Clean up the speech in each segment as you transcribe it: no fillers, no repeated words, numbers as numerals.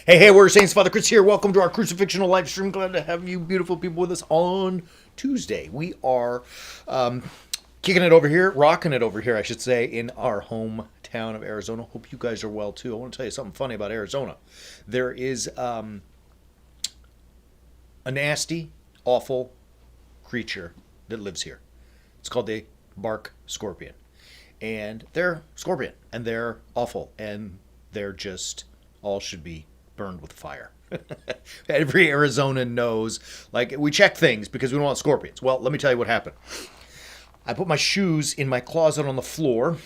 Hey, we're Saints. Father Chris here. Welcome to our Crucifixional live stream. Glad to have you beautiful people with us on Tuesday. We are kicking it over here, rocking it over here, I should say, in our hometown of Arizona. Hope you guys are well, too. I want to tell you something funny about Arizona. There is a nasty, awful creature that lives here. It's called the bark scorpion. And they're scorpion, and they're awful, and they're just all should be burned with fire. Every Arizonan knows, like, we check things because we don't want scorpions. Well, let me tell you what happened. I put my shoes in my closet on the floor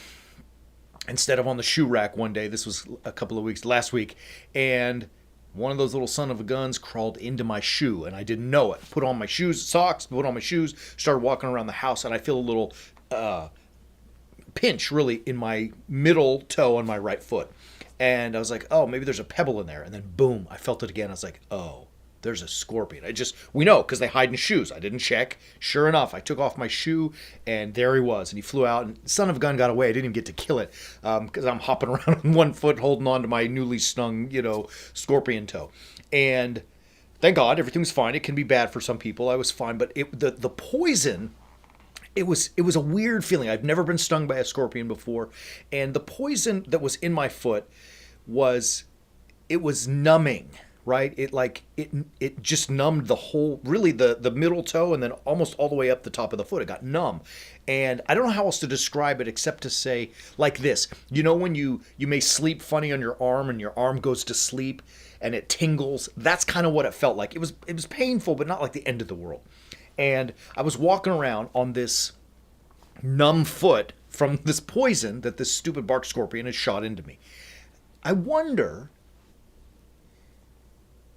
instead of on the shoe rack one day. This was a couple of weeks, last week, and one of those little son of a guns crawled into my shoe, and I didn't know it. Put on my shoes, socks, put on my shoes, started walking around the house, and I feel a little pinch, really, in my middle toe on my right foot. And I was like, oh, maybe there's a pebble in there. And then boom, I felt it again. I was like, oh, there's a scorpion. We know because they hide in shoes. I didn't check. Sure enough, I took off my shoe and there he was. And he flew out and son of a gun got away. I didn't even get to kill it because I'm hopping around on one foot holding on to my newly stung, scorpion toe. And thank God everything was fine. It can be bad for some people. I was fine. But the poison... It was a weird feeling. I've never been stung by a scorpion before, and the poison that was in my foot was numbing, right? It just numbed the whole, really the middle toe and then almost all the way up the top of the foot. It got numb. And I don't know how else to describe it except to say like this. You know when you may sleep funny on your arm and your arm goes to sleep and it tingles? That's kind of what it felt like. It was painful, but not like the end of the world. And I was walking around on this numb foot from this poison that this stupid bark scorpion had shot into me. I wonder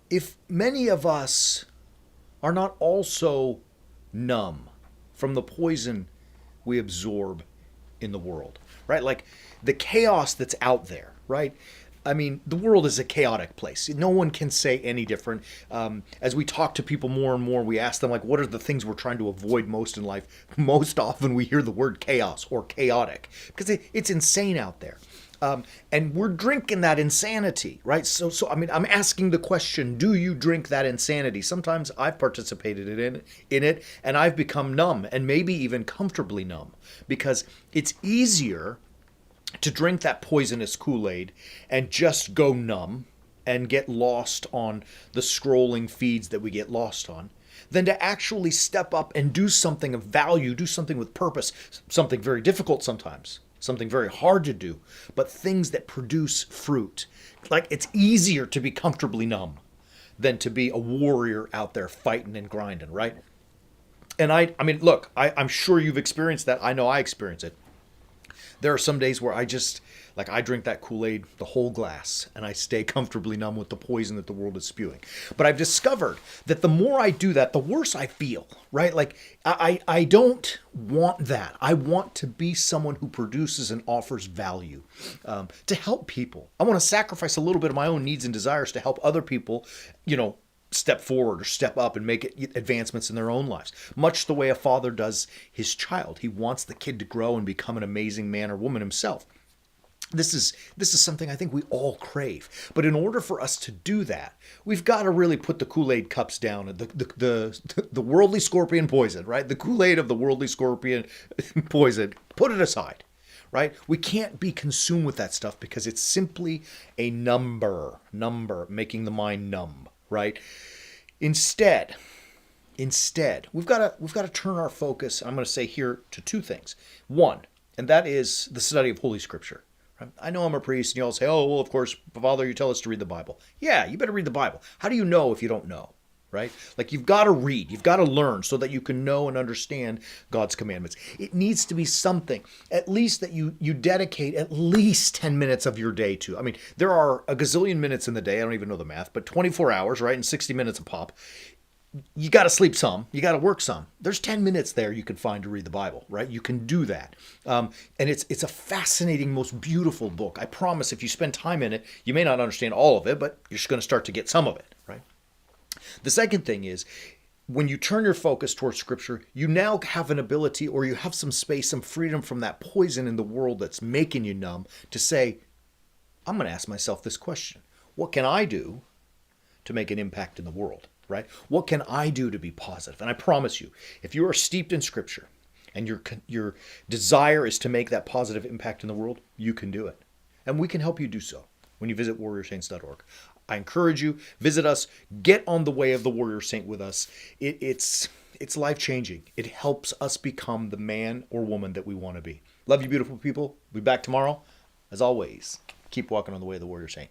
if many of us are not also numb from the poison we absorb in the world, right? Like the chaos that's out there, right? I mean, the world is a chaotic place. No one can say any different. As we talk to people more and more, we ask them, like, what are the things we're trying to avoid most in life? Most often we hear the word chaos or chaotic because it's insane out there. And we're drinking that insanity, right? So I mean, I'm asking the question, do you drink that insanity? Sometimes I've participated in it, and I've become numb and maybe even comfortably numb because it's easier to drink that poisonous Kool-Aid and just go numb and get lost on the scrolling feeds that we get lost on, than to actually step up and do something of value, do something with purpose, something very difficult sometimes, something very hard to do, but things that produce fruit. Like it's easier to be comfortably numb than to be a warrior out there fighting and grinding, right? And I mean, look, I'm sure you've experienced that. I know I experience it. There are some days where I drink that Kool-Aid, the whole glass, and I stay comfortably numb with the poison that the world is spewing. But I've discovered that the more I do that, the worse I feel, right? Like, I don't want that. I want to be someone who produces and offers value to help people. I want to sacrifice a little bit of my own needs and desires to help other people, step forward or step up and make advancements in their own lives. Much the way a father does his child. He wants the kid to grow and become an amazing man or woman himself. This is something I think we all crave. But in order for us to do that, we've got to really put the Kool-Aid cups down, the worldly scorpion poison, right? The Kool-Aid of the worldly scorpion poison, put it aside. Right? We can't be consumed with that stuff because it's simply a number, making the mind numb. Right? Instead, we've got to turn our focus, I'm going to say here, to two things. One, and that is the study of Holy Scripture. Right? I know I'm a priest, and you all say, oh, well, of course, Father, you tell us to read the Bible. Yeah, you better read the Bible. How do you know if you don't know? Right? Like you've got to read, you've got to learn so that you can know and understand God's commandments. It needs to be something, at least that you dedicate at least 10 minutes of your day to. I mean, there are a gazillion minutes in the day, I don't even know the math, but 24 hours, right? And 60 minutes a pop. You got to sleep some, you got to work some. There's 10 minutes there you can find to read the Bible, right? You can do that. And it's a fascinating, most beautiful book. I promise if you spend time in it, you may not understand all of it, but you're just going to start to get some of it, right? The second thing is, when you turn your focus towards Scripture, you now have an ability or you have some space, some freedom from that poison in the world that's making you numb to say, I'm going to ask myself this question. What can I do to make an impact in the world, right? What can I do to be positive? And I promise you, if you are steeped in Scripture and your desire is to make that positive impact in the world, you can do it. And we can help you do so when you visit warriorsaints.org. I encourage you, visit us, get on the way of the Warrior Saint with us. It's life-changing. It helps us become the man or woman that we want to be. Love you, beautiful people. We'll be back tomorrow. As always, keep walking on the way of the Warrior Saint.